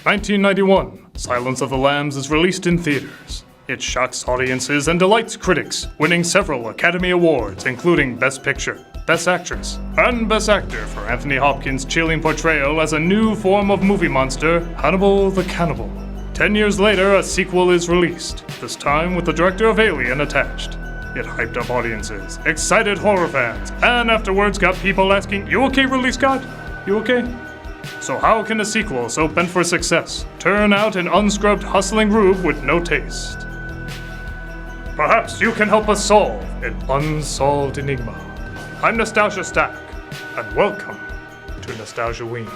1991, Silence of the Lambs is released in theaters. It shocks audiences and delights critics, winning several Academy Awards, including Best Picture, Best Actress, and Best Actor for Anthony Hopkins' chilling portrayal as a new form of movie monster, Hannibal the Cannibal. 10 years later, a sequel is released, this time with the director of Alien attached. It hyped up audiences, excited horror fans, and afterwards got people asking, "You okay, Ridley Scott? You okay?" So how can a sequel so bent for success turn out an unscrubbed, hustling rube with no taste? Perhaps you can help us solve an unsolved enigma. I'm Nostalgia Stack, and welcome to Nostalgia Ween.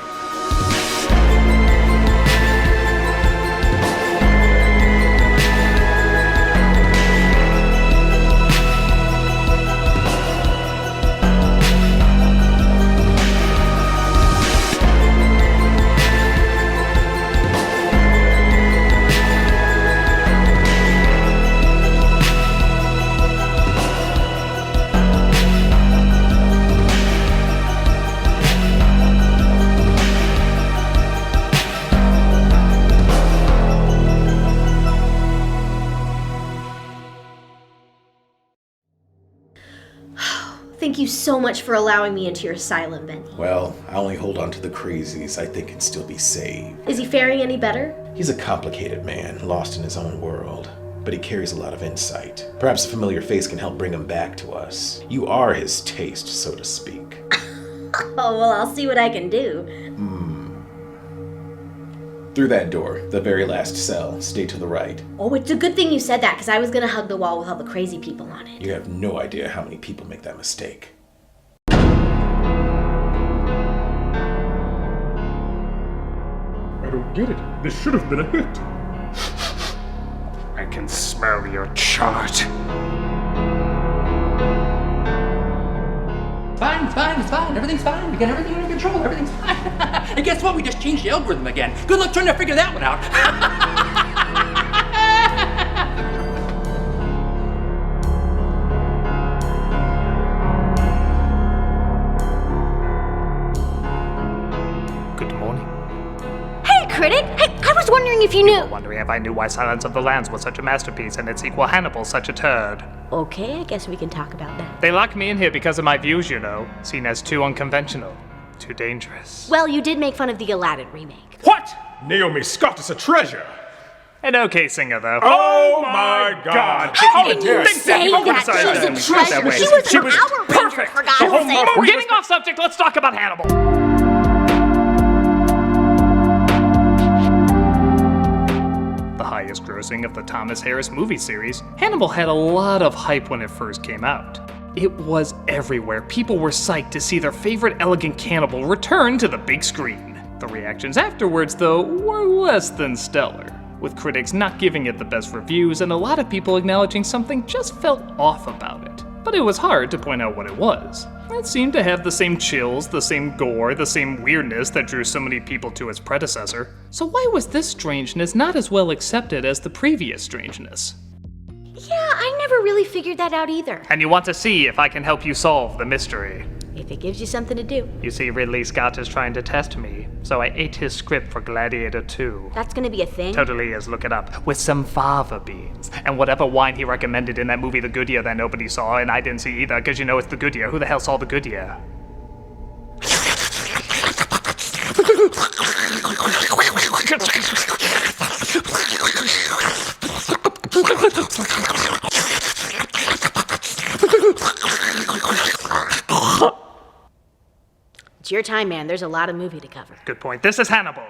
Thank you so much for allowing me into your asylum, Benny. Well, I only hold on to the crazies I think can still be saved. Is he faring any better? He's a complicated man, lost in his own world, but he carries a lot of insight. Perhaps a familiar face can help bring him back to us. You are his taste, so to speak. Oh, well, I'll see what I can do. Through that door, the very last cell. Stay to the right. Oh, it's a good thing you said that, because I was going to hug the wall with all the crazy people on it. You have no idea how many people make that mistake. I don't get it. This should have been a hit. I can smell your chart. It's fine. Everything's fine. We got everything under control. Everything's fine. And guess what? We just changed the algorithm again. Good luck trying to figure that one out. Good morning. Hey, critic! Hey, I was wondering if you knew... Wondering if I knew why Silence of the Lambs was such a masterpiece and its sequel Hannibal such a turd. Okay, I guess we can talk about that. They locked me in here because of my views, you know. Seen as too unconventional, too dangerous. Well, you did make fun of the Aladdin remake. What? Naomi Scott is a treasure. An okay singer, though. Oh my God! How can you say that? She's a treasure. She was our perfect, for God's sake. We're getting off subject. Let's talk about Hannibal. The highest grossing of the Thomas Harris movie series, Hannibal had a lot of hype when it first came out. It was everywhere. People were psyched to see their favorite elegant cannibal return to the big screen. The reactions afterwards, though, were less than stellar, with critics not giving it the best reviews and a lot of people acknowledging something just felt off about it. But it was hard to point out what it was. It seemed to have the same chills, the same gore, the same weirdness that drew so many people to its predecessor. So why was this strangeness not as well accepted as the previous strangeness? Yeah, I never really figured that out either. And you want to see if I can help you solve the mystery. If it gives you something to do. You see, Ridley Scott is trying to test me, so I ate his script for Gladiator 2. That's gonna be a thing? Totally is, look it up. With some fava beans. And whatever wine he recommended in that movie The Goodyear that nobody saw, and I didn't see either, because you know it's The Goodyear. Who the hell saw The Goodyear? It's your time, man. There's a lot of movie to cover. Good point. This is Hannibal.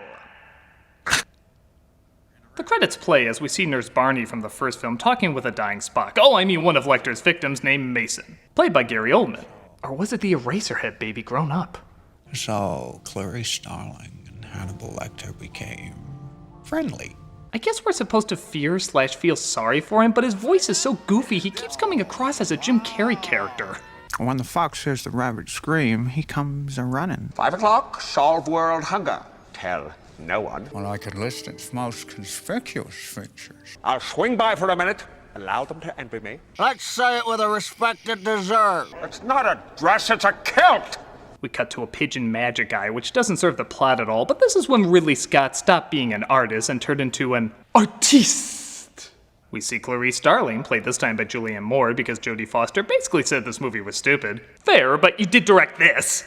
The credits play as we see Nurse Barney from the first film talking with a dying Spock. Oh, I mean one of Lecter's victims named Mason, played by Gary Oldman. Or was it the Eraserhead baby grown up? So, Clarice Starling and Hannibal Lecter became friendly. I guess we're supposed to fear/feel sorry for him, but his voice is so goofy, he keeps coming across as a Jim Carrey character. When the fox hears the rabbit scream, he comes a-running. 5 o'clock, solve world hunger. Tell no one. Well, I could list its most conspicuous features. I'll swing by for a minute. Allow them to envy me. Let's say it with the respect it deserves. It's not a dress, it's a kilt. We cut to a pigeon magic guy, which doesn't serve the plot at all, but this is when Ridley Scott stopped being an artist and turned into an artiste. We see Clarice Starling, played this time by Julianne Moore because Jodie Foster basically said this movie was stupid. Fair, but you did direct this.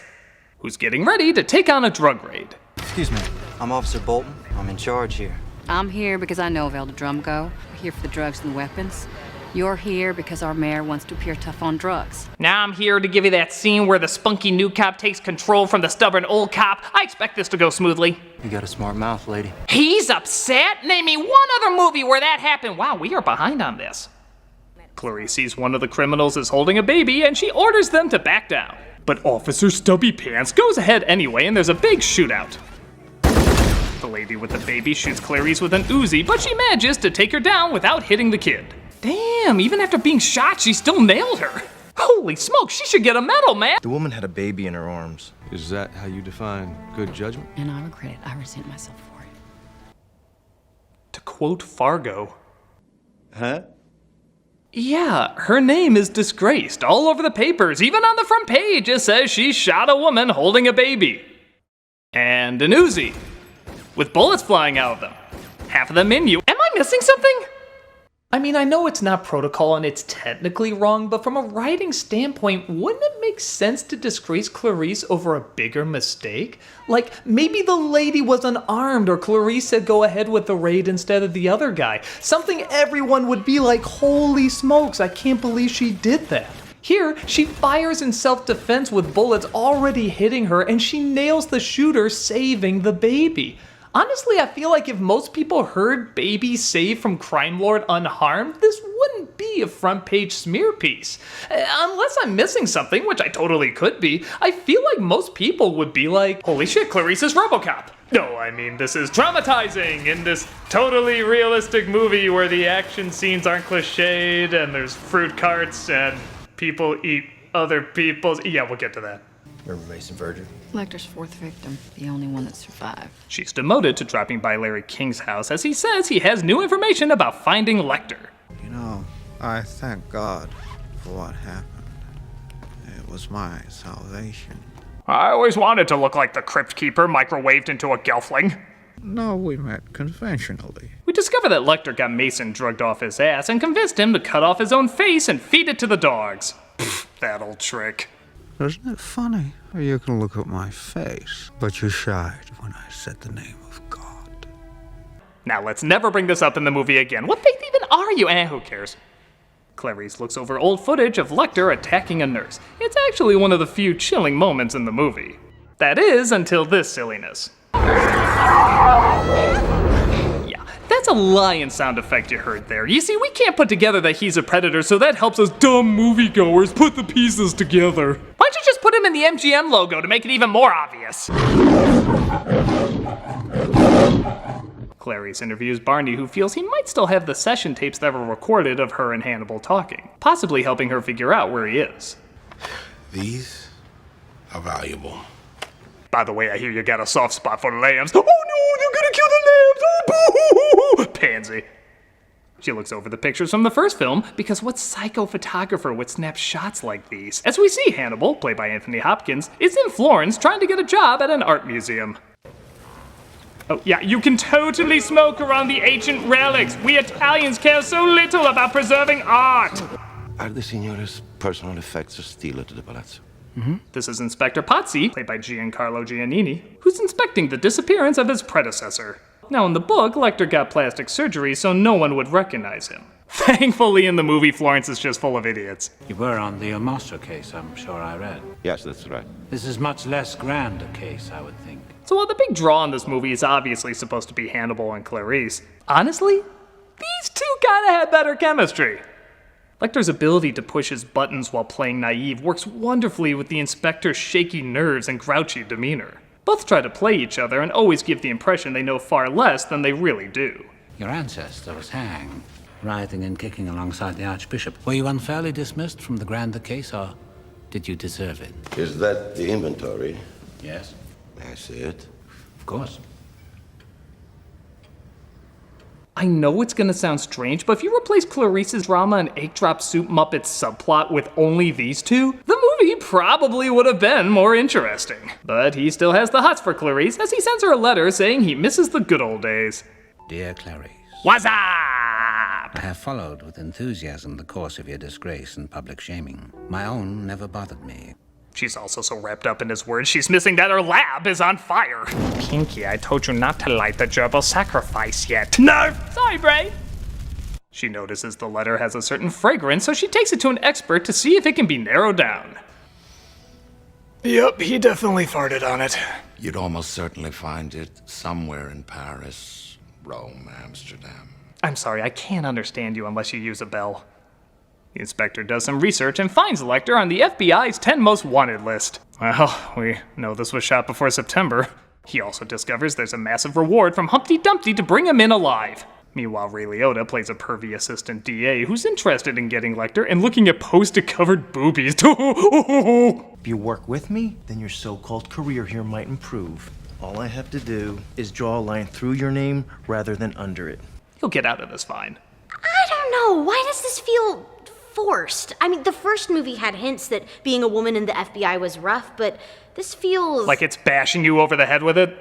Who's getting ready to take on a drug raid. Excuse me, I'm Officer Bolton. I'm in charge here. I'm here because I know Velda Drumgo. We're here for the drugs and the weapons. You're here because our mayor wants to appear tough on drugs. Now I'm here to give you that scene where the spunky new cop takes control from the stubborn old cop. I expect this to go smoothly. You got a smart mouth, lady. He's upset? Name me one other movie where that happened. Wow, we are behind on this. Clarice sees one of the criminals is holding a baby and she orders them to back down. But Officer Stubby Pants goes ahead anyway and there's a big shootout. The lady with the baby shoots Clarice with an Uzi, but she manages to take her down without hitting the kid. Damn, even after being shot, she still nailed her. Holy smoke, she should get a medal, man. The woman had a baby in her arms. Is that how you define good judgment? And I regret it. I resent myself for it. To quote Fargo. Huh? Yeah, her name is disgraced all over the papers. Even on the front page, it says she shot a woman holding a baby. And an Uzi. With bullets flying out of them. Half of them in you. Am I missing something? I mean, I know it's not protocol and it's technically wrong, but from a writing standpoint, wouldn't it make sense to disgrace Clarice over a bigger mistake? Like, maybe the lady was unarmed or Clarice said go ahead with the raid instead of the other guy. Something everyone would be like, holy smokes, I can't believe she did that. Here, she fires in self-defense with bullets already hitting her and she nails the shooter, saving the baby. Honestly, I feel like if most people heard baby saved from crime lord unharmed, this wouldn't be a front page smear piece. Unless I'm missing something, which I totally could be, I feel like most people would be like, holy shit, Clarice is RoboCop. No, I mean, this is traumatizing in this totally realistic movie where the action scenes aren't cliched and there's fruit carts and people eat other people's... Yeah, we'll get to that. Remember Mason Verger? Lecter's fourth victim, the only one that survived. She's demoted to dropping by Larry King's house as he says he has new information about finding Lecter. You know, I thank God for what happened. It was my salvation. I always wanted to look like the Crypt Keeper microwaved into a gelfling. No, we met conventionally. We discover that Lecter got Mason drugged off his ass and convinced him to cut off his own face and feed it to the dogs. Pfft, that old trick. Isn't it funny how you can look at my face, but you shied when I said the name of God? Now let's never bring this up in the movie again. What faith even are you? Who cares? Clarice looks over old footage of Lecter attacking a nurse. It's actually one of the few chilling moments in the movie. That is, until this silliness. Yeah, that's a lion sound effect you heard there. You see, we can't put together that he's a predator, so that helps us dumb moviegoers put the pieces together. Why don't you just put him in the MGM logo to make it even more obvious? Clarice interviews Barney, who feels he might still have the session tapes that were recorded of her and Hannibal talking, possibly helping her figure out where he is. These are valuable. By the way, I hear you got a soft spot for lambs. Oh no, you're gonna kill the lambs! Oh, boo! Pansy. She looks over the pictures from the first film, because what psycho photographer would snap shots like these? As we see Hannibal, played by Anthony Hopkins, is in Florence trying to get a job at an art museum. Oh yeah, you can totally smoke around the ancient relics. We Italians care so little about preserving art. Are the signore's personal effects are still at the palazzo? Mm-hmm. This is Inspector Pazzi, played by Giancarlo Giannini, who's inspecting the disappearance of his predecessor. Now in the book, Lecter got plastic surgery so no one would recognize him. Thankfully in the movie, Florence is just full of idiots. You were on the Master case, I'm sure I read. Yes, that's right. This is much less grand a case, I would think. So while the big draw in this movie is obviously supposed to be Hannibal and Clarice, honestly, these two kinda had better chemistry. Lecter's ability to push his buttons while playing naive works wonderfully with the inspector's shaky nerves and grouchy demeanor. Both try to play each other and always give the impression they know far less than they really do. Your ancestor was hanged, writhing and kicking alongside the Archbishop. Were you unfairly dismissed from the grander case, or did you deserve it? Is that the inventory? Yes. May I see it? Of course. I know it's gonna sound strange, but if you replace Clarice's drama and egg drop soup Muppets subplot with only these two, the movie he probably would have been more interesting. But he still has the hots for Clarice as he sends her a letter saying he misses the good old days. Dear Clarice. What's up? I have followed with enthusiasm the course of your disgrace and public shaming. My own never bothered me. She's also so wrapped up in his words, she's missing that her lab is on fire. Pinky, I told you not to light the gerbil sacrifice yet. No! Sorry, Bray. She notices the letter has a certain fragrance, so she takes it to an expert to see if it can be narrowed down. Yep, he definitely farted on it. You'd almost certainly find it somewhere in Paris, Rome, Amsterdam. I'm sorry, I can't understand you unless you use a bell. The inspector does some research and finds Lecter on the FBI's 10 most wanted list. Well, we know this was shot before September. He also discovers there's a massive reward from Humpty Dumpty to bring him in alive. Meanwhile, Ray Liotta plays a pervy assistant DA who's interested in getting Lecter and looking at post-it-covered boobies. If you work with me, then your so-called career here might improve. All I have to do is draw a line through your name rather than under it. You'll get out of this fine. I don't know. Why does this feel forced? I mean, the first movie had hints that being a woman in the FBI was rough, but this feels... like it's bashing you over the head with it?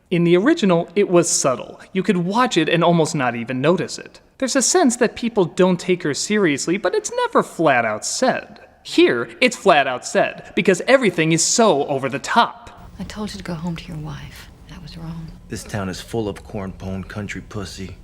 In the original, it was subtle. You could watch it and almost not even notice it. There's a sense that people don't take her seriously, but it's never flat out said. Here, it's flat out said, because everything is so over the top. I told you to go home to your wife. That was wrong. This town is full of corn-pwned country pussy.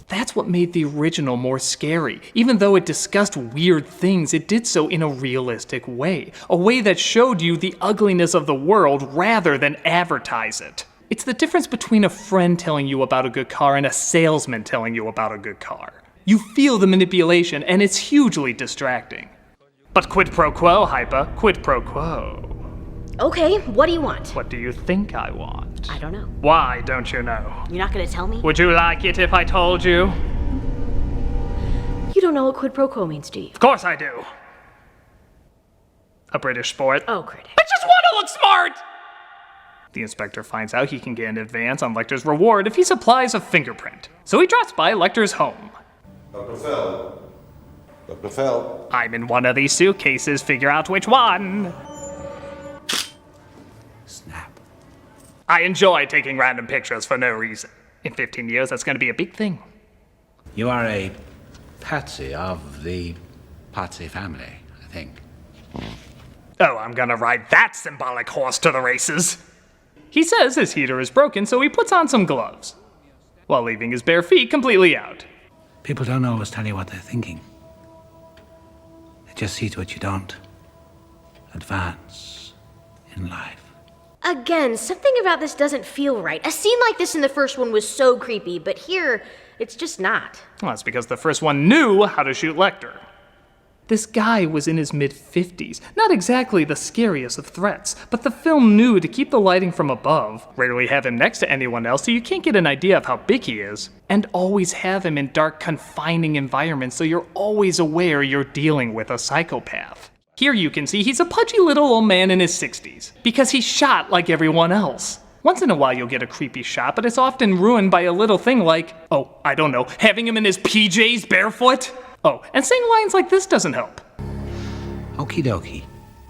That's what made the original more scary. Even though it discussed weird things, it did so in a realistic way. A way that showed you the ugliness of the world rather than advertise it. It's the difference between a friend telling you about a good car and a salesman telling you about a good car. You feel the manipulation, and it's hugely distracting. But quid pro quo, Hypa, quid pro quo. Okay, what do you want? What do you think I want? I don't know. Why don't you know? You're not gonna tell me? Would you like it if I told you? You don't know what quid pro quo means, do you? Of course I do. A British sport. Oh, critic. I just want to look smart! The inspector finds out he can get an advance on Lecter's reward if he supplies a fingerprint. So he drops by Lecter's home. Dr. Fell. Dr. Fell. I'm in one of these suitcases, figure out which one. Snap. I enjoy taking random pictures for no reason. In 15 years, that's going to be a big thing. You are a patsy of the Patsy family, I think. Oh, I'm gonna ride that symbolic horse to the races. He says his heater is broken, so he puts on some gloves, while leaving his bare feet completely out. People don't always tell you what they're thinking. They just see to what you don't advance in life. Again, something about this doesn't feel right. A scene like this in the first one was so creepy, but here, it's just not. Well, that's because the first one knew how to shoot Lecter. This guy was in his mid-50s, not exactly the scariest of threats, but the film knew to keep the lighting from above, rarely have him next to anyone else so you can't get an idea of how big he is, and always have him in dark, confining environments so you're always aware you're dealing with a psychopath. Here you can see he's a pudgy little old man in his 60s, because he's shot like everyone else. Once in a while you'll get a creepy shot, but it's often ruined by a little thing like, oh, I don't know, having him in his PJs barefoot? Oh, and saying lines like this doesn't help. Okie dokie.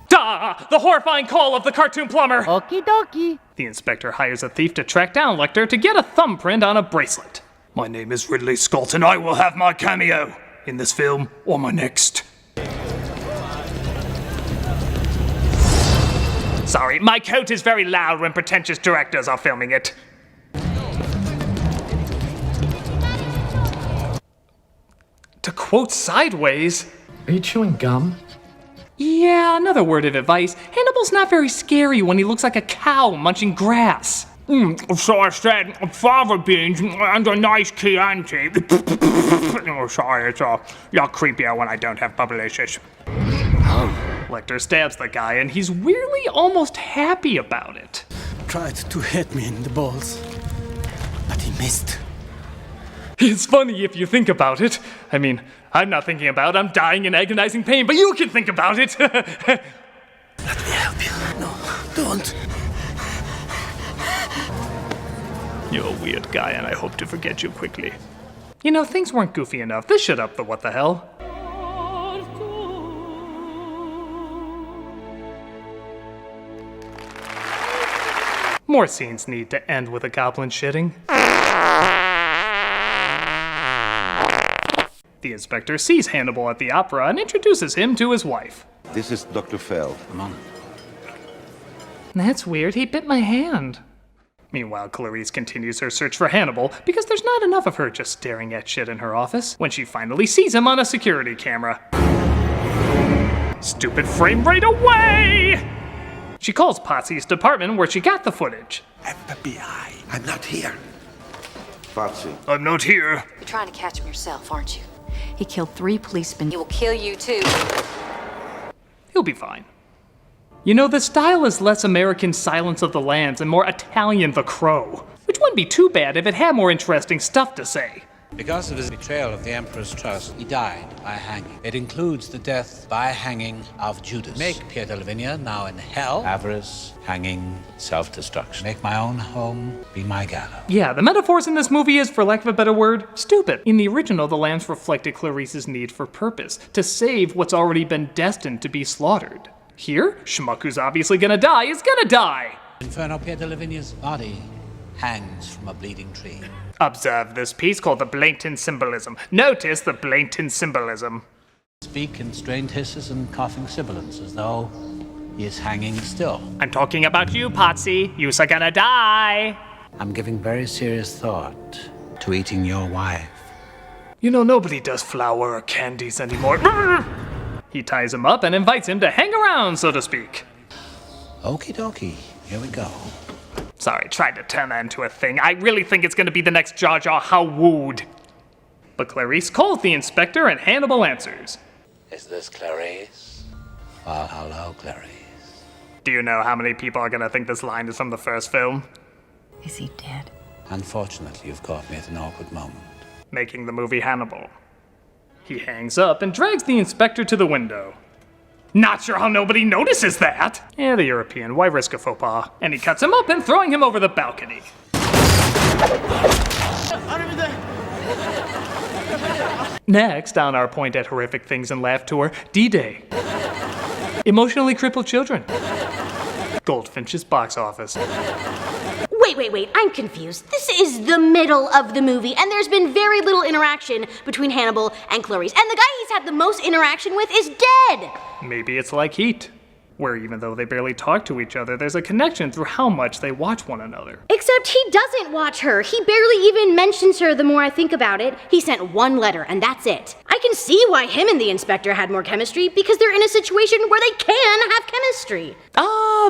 Duh! The horrifying call of the cartoon plumber! Okie dokie. The inspector hires a thief to track down Lecter to get a thumbprint on a bracelet. My name is Ridley Scott, and I will have my cameo in this film or my next. Sorry, my coat is very loud when pretentious directors are filming it. To quote Sideways... Are you chewing gum? Yeah, another word of advice. Hannibal's not very scary when he looks like a cow munching grass. So I said, fava beans and a nice Chianti. Oh, sorry, it's a lot creepier when I don't have publicists. Lecter stabs the guy, and he's weirdly almost happy about it. Tried to hit me in the balls, but he missed. It's funny if you think about it. I mean, I'm not thinking about it. I'm dying in agonizing pain, but you can think about it. Let me help you. No, don't. You're a weird guy, and I hope to forget you quickly. You know, things weren't goofy enough. This should up the what the hell. More scenes need to end with a goblin shitting. The inspector sees Hannibal at the opera and introduces him to his wife. This is Dr. Fell. Come on. That's weird, he bit my hand. Meanwhile, Clarice continues her search for Hannibal because there's not enough of her just staring at shit in her office when she finally sees him on a security camera. Stupid frame rate away! She calls Potsy's department where she got the footage. FBI, I'm not here. Potsy. I'm not here. You're trying to catch him yourself, aren't you? He killed 3 policemen. He will kill you too. He'll be fine. You know, the style is less American Silence of the Lambs and more Italian The Crow, which wouldn't be too bad if it had more interesting stuff to say. Because of his betrayal of the Emperor's trust, he died by hanging. It includes the death by hanging of Judas. Make Pierre de Lavigne now in hell. Avarice, hanging, self-destruction. Make my own home be my gallows. Yeah, the metaphors in this movie is, for lack of a better word, stupid. In the original, the lambs reflected Clarice's need for purpose, to save what's already been destined to be slaughtered. Here, Schmuck, who's obviously gonna die, is gonna die! Inferno, Pierre de Lavigne's body hangs from a bleeding tree. Observe this piece called the blatant symbolism. Notice the blatant symbolism. Speak in strained hisses and coughing sibilants as though he is hanging still. I'm talking about you, Potsy. You're gonna die. I'm giving very serious thought to eating your wife. You know, nobody does flour or candies anymore. He ties him up and invites him to hang around, so to speak. Okie dokie, here we go. Sorry, tried to turn that into a thing. I really think it's gonna be the next Jar Jar Howard. But Clarice calls the inspector and Hannibal answers. Is this Clarice? Well, hello, Clarice. Do you know how many people are gonna think this line is from the first film? Is he dead? Unfortunately, you've caught me at an awkward moment. Making the movie Hannibal. He hangs up and drags the inspector to the window. Not sure how nobody notices that. Yeah, the European, why risk a faux pas? And he cuts him up and throwing him over the balcony. Next, on our point at horrific things and laugh tour, D-Day. Emotionally crippled children. Goldfinch's box office. Wait, I'm confused. This is the middle of the movie, and there's been very little interaction between Hannibal and Clarice, and the guy he's had the most interaction with is dead! Maybe it's like Heat, where even though they barely talk to each other, there's a connection through how much they watch one another. Except he doesn't watch her. He barely even mentions her the more I think about it. He sent 1 letter, and that's it. I can see why him and the inspector had more chemistry, because they're in a situation where they can have chemistry.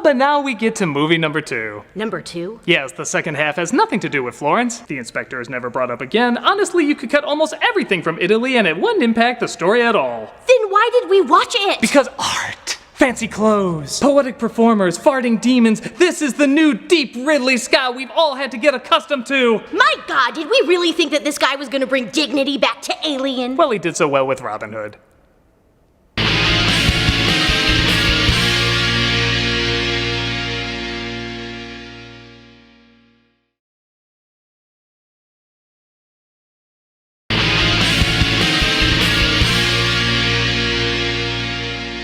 But now we get to movie number 2. Number 2? Yes, the second half has nothing to do with Florence. The inspector is never brought up again. Honestly, you could cut almost everything from Italy and it wouldn't impact the story at all. Then why did we watch it? Because art! Fancy clothes, poetic performers, farting demons. This is the new deep Ridley Scott we've all had to get accustomed to. My God, did we really think that this guy was gonna bring dignity back to Alien? Well, he did so well with Robin Hood.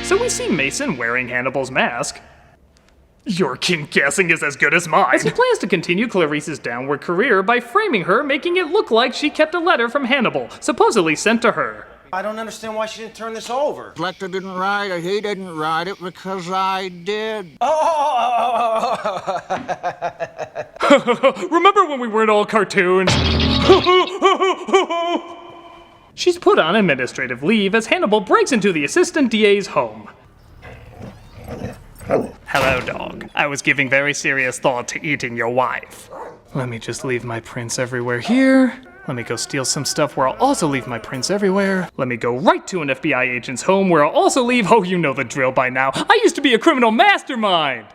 So we see Mason wearing Hannibal's mask. Your king guessing is as good as mine. As he plans to continue Clarice's downward career by framing her, making it look like she kept a letter from Hannibal, supposedly sent to her. I don't understand why she didn't turn this over. Lecter didn't write it, he didn't write it because I did. Remember when we weren't all cartoons? She's put on administrative leave as Hannibal breaks into the assistant DA's home. Hello, dog. I was giving very serious thought to eating your wife. Let me just leave my prints everywhere here. Let me go steal some stuff where I'll also leave my prints everywhere. Let me go right to an FBI agent's home where I'll also leave, oh, you know the drill by now. I used to be a criminal mastermind.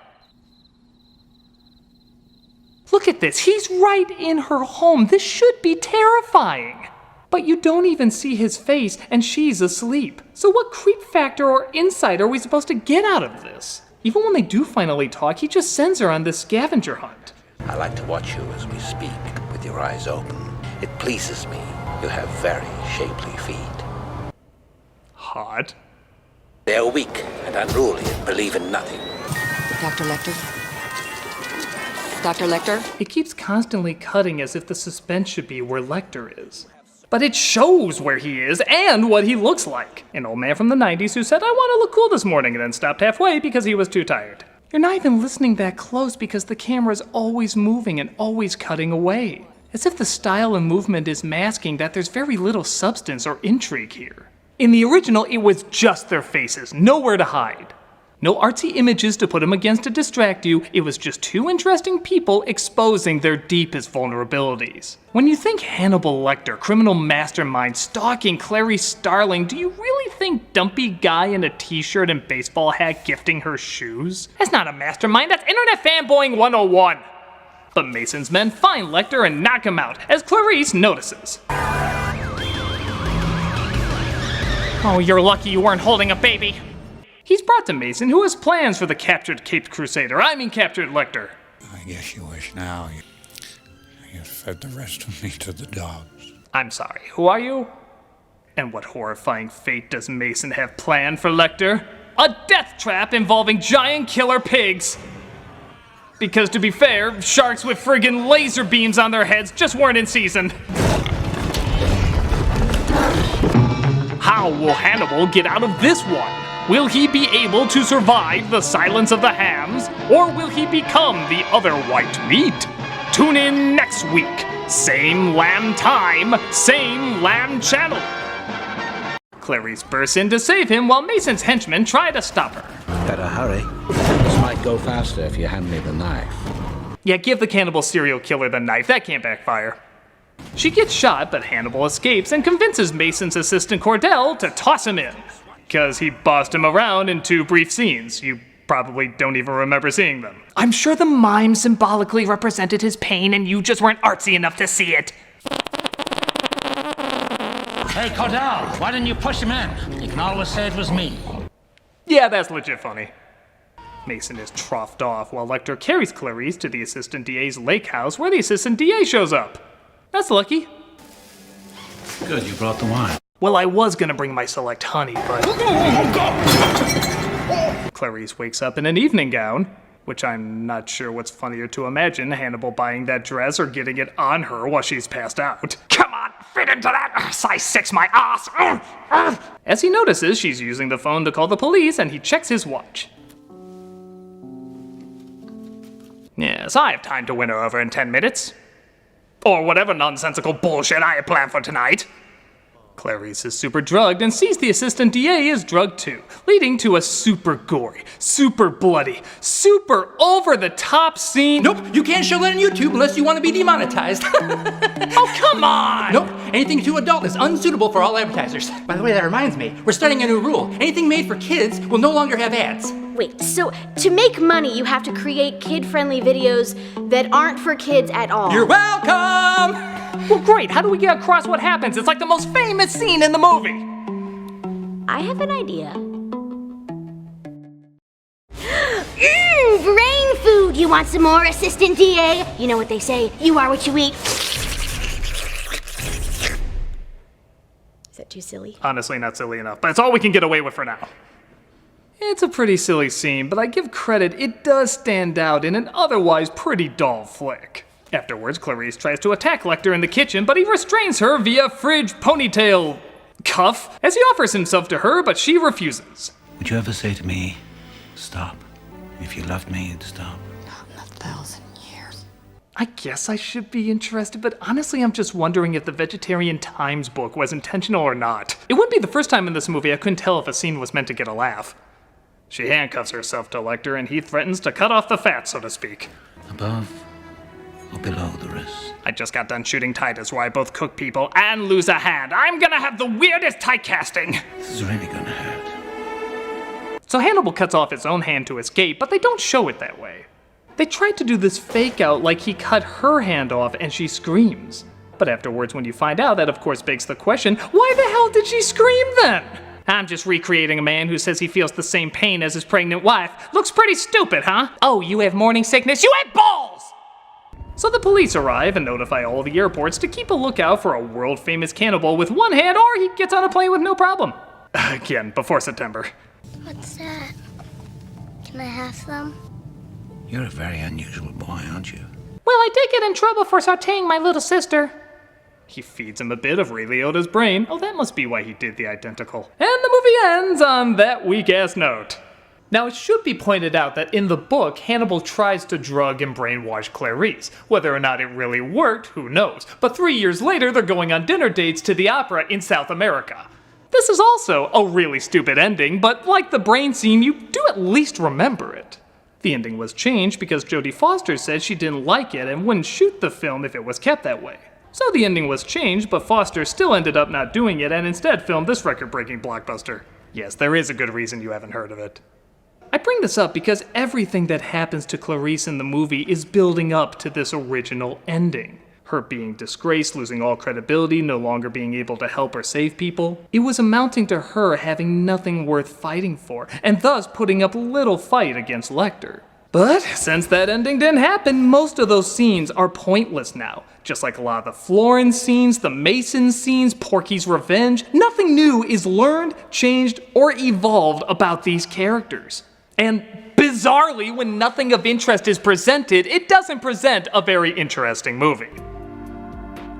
Look at this. He's right in her home. This should be terrifying. But you don't even see his face, and she's asleep. So what creep factor or insight are we supposed to get out of this? Even when they do finally talk, he just sends her on this scavenger hunt. I like to watch you as we speak, with your eyes open. It pleases me. You have very shapely feet. Hot. They are weak and unruly and believe in nothing. Dr. Lecter? Dr. Lecter? It keeps constantly cutting as if the suspense should be where Lecter is. But it shows where he is and what he looks like. An old man from the 90s who said, "I want to look cool this morning," and then stopped halfway because he was too tired. You're not even listening that close because the camera's always moving and always cutting away. As if the style and movement is masking that there's very little substance or intrigue here. In the original, it was just their faces, nowhere to hide. No artsy images to them against to distract you, it was just two interesting people exposing their deepest vulnerabilities. When you think Hannibal Lecter, criminal mastermind, stalking Clarice Starling, do you really think dumpy guy in a t-shirt and baseball hat gifting her shoes? That's not a mastermind, that's internet fanboying 101! But Mason's men find Lecter and knock him out, as Clarice notices. Oh, you're lucky you weren't holding a baby. He's brought to Mason, who has plans for the captured Caped Crusader. Captured Lecter. I guess you wish now you fed the rest of me to the dogs. I'm sorry, who are you? And what horrifying fate does Mason have planned for Lecter? A death trap involving giant killer pigs. Because to be fair, sharks with friggin' laser beams on their heads just weren't in season. How will Hannibal get out of this one? Will he be able to survive the silence of the hams, or will he become the other white meat? Tune in next week. Same lamb time, same lamb channel. Clarice bursts in to save him while Mason's henchmen try to stop her. Better hurry. This might go faster if you hand me the knife. Yeah, give the cannibal serial killer the knife. That can't backfire. She gets shot, but Hannibal escapes and convinces Mason's assistant Cordell to toss him in. Because he bossed him around in 2 brief scenes. You probably don't even remember seeing them. I'm sure the mime symbolically represented his pain and you just weren't artsy enough to see it. Hey, Cordell, why didn't you push him in? You can always say it was me. Yeah, that's legit funny. Mason is troughed off while Lecter carries Clarice to the assistant DA's lake house where the assistant DA shows up. That's lucky. Good, you brought the wine. Well, I was gonna bring my select honey, but... Clarice wakes up in an evening gown, which I'm not sure what's funnier to imagine, Hannibal buying that dress or getting it on her while she's passed out. Come on, fit into that! Size 6 my ass! As he notices, she's using the phone to call the police and he checks his watch. Yes, I have time to win her over in 10 minutes. Or whatever nonsensical bullshit I had planned for tonight. Clarice is super drugged and sees the assistant DA is drugged too, leading to a super gory, super bloody, super over-the-top scene. Nope, you can't show that on YouTube unless you want to be demonetized. Oh, come on! Nope, anything too adult is unsuitable for all advertisers. By the way, that reminds me, we're starting a new rule. Anything made for kids will no longer have ads. Wait, so to make money, you have to create kid-friendly videos that aren't for kids at all. You're welcome! Well, great. How do we get across what happens? It's like the most famous scene in the movie. I have an idea. Brain food! You want some more, Assistant DA? You know what they say, you are what you eat. Is that too silly? Honestly, not silly enough, but it's all we can get away with for now. It's a pretty silly scene, but I give credit, it does stand out in an otherwise pretty dull flick. Afterwards, Clarice tries to attack Lecter in the kitchen, but he restrains her via fridge ponytail cuff as he offers himself to her, but she refuses. Would you ever say to me, stop? If you loved me, you'd stop. Not in 1,000 years. I guess I should be interested, but honestly I'm just wondering if the Vegetarian Times book was intentional or not. It wouldn't be the first time in this movie I couldn't tell if a scene was meant to get a laugh. She handcuffs herself to Lecter and he threatens to cut off the fat, so to speak. Above or below the wrist? I just got done shooting Titus where I both cook people and lose a hand. I'm gonna have the weirdest typecasting. This is really gonna hurt. So Hannibal cuts off his own hand to escape, but they don't show it that way. They tried to do this fake out like he cut her hand off and she screams. But afterwards when you find out, that of course begs the question, why the hell did she scream then? I'm just recreating a man who says he feels the same pain as his pregnant wife. Looks pretty stupid, huh? Oh, you have morning sickness? You have balls! So the police arrive and notify all the airports to keep a lookout for a world-famous cannibal with one hand, or he gets on a plane with no problem. Again, before September. What's that? Can I have some? You're a very unusual boy, aren't you? Well, I did get in trouble for sauteing my little sister. He feeds him a bit of Ray Liotta's brain. Oh, that must be why he did the identical. And the movie ends on that weak-ass note. Now, it should be pointed out that in the book, Hannibal tries to drug and brainwash Clarice. Whether or not it really worked, who knows? But 3 years later, they're going on dinner dates to the opera in South America. This is also a really stupid ending, but like the brain scene, you do at least remember it. The ending was changed because Jodie Foster said she didn't like it and wouldn't shoot the film if it was kept that way. So the ending was changed, but Foster still ended up not doing it and instead filmed this record-breaking blockbuster. Yes, there is a good reason you haven't heard of it. I bring this up because everything that happens to Clarice in the movie is building up to this original ending. Her being disgraced, losing all credibility, no longer being able to help or save people. It was amounting to her having nothing worth fighting for, and thus putting up little fight against Lecter. But since that ending didn't happen, most of those scenes are pointless now. Just like a lot of the Florence scenes, the Mason scenes, Porky's Revenge, nothing new is learned, changed, or evolved about these characters. And bizarrely, when nothing of interest is presented, it doesn't present a very interesting movie.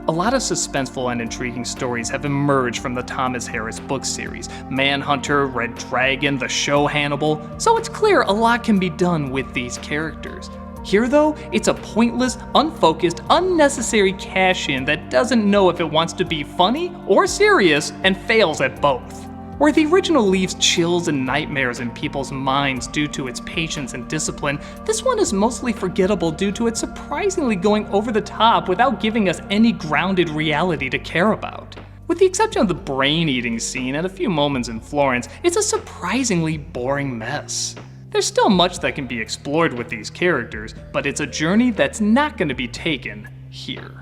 A lot of suspenseful and intriguing stories have emerged from the Thomas Harris book series, Manhunter, Red Dragon, the show Hannibal, so it's clear a lot can be done with these characters. Here though, it's a pointless, unfocused, unnecessary cash-in that doesn't know if it wants to be funny or serious and fails at both. Where the original leaves chills and nightmares in people's minds due to its patience and discipline, this one is mostly forgettable due to its surprisingly going over the top without giving us any grounded reality to care about. With the exception of the brain-eating scene and a few moments in Florence, it's a surprisingly boring mess. There's still much that can be explored with these characters, but it's a journey that's not going to be taken here.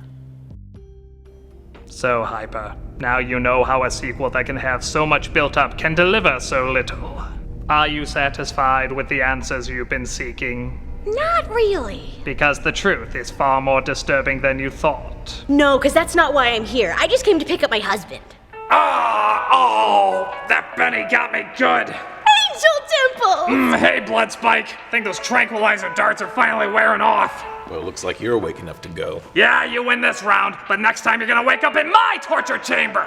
So, Hyper, now you know how a sequel that can have so much built up can deliver so little. Are you satisfied with the answers you've been seeking? Not really. Because the truth is far more disturbing than you thought. No, because that's not why I'm here. I just came to pick up my husband. Oh, that Benny got me good. Angel Temple! Hey, Blood Spike. Think those tranquilizer darts are finally wearing off. Well, it looks like you're awake enough to go. Yeah, you win this round, but next time you're gonna wake up in my torture chamber.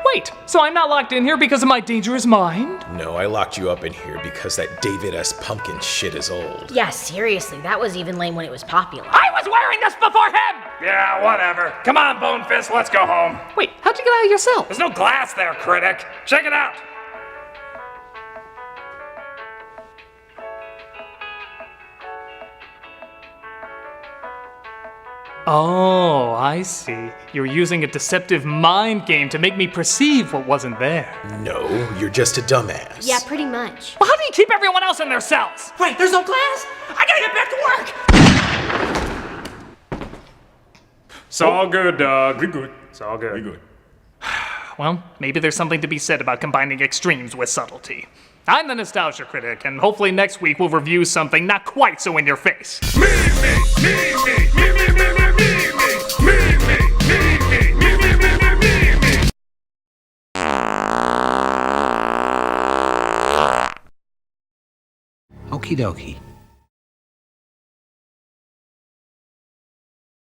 Wait, so I'm not locked in here because of my dangerous mind? No, I locked you up in here because that David S. Pumpkin shit is old. Yeah, seriously, that was even lame when it was popular. I was wearing this before him! Yeah, whatever. Come on, Bonefist, let's go home. Wait, how'd you get out of your cell? There's no glass there, critic. Check it out. Oh, I see. You're using a deceptive mind game to make me perceive what wasn't there. No, you're just a dumbass. Yeah, pretty much. Well, how do you keep everyone else in their cells? Wait, there's no glass? I gotta get back to work! It's all good, dog. We good. It's all good. We good. Well, maybe there's something to be said about combining extremes with subtlety. I'm the Nostalgia Critic, and hopefully next week we'll review something not quite so in your face. Okie dokie.